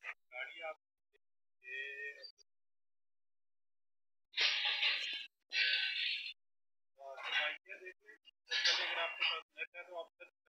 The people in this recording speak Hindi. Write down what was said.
गाड़ी आप ये और बाइक देख लें, चलिए अगर आपके पास नेट है तो आप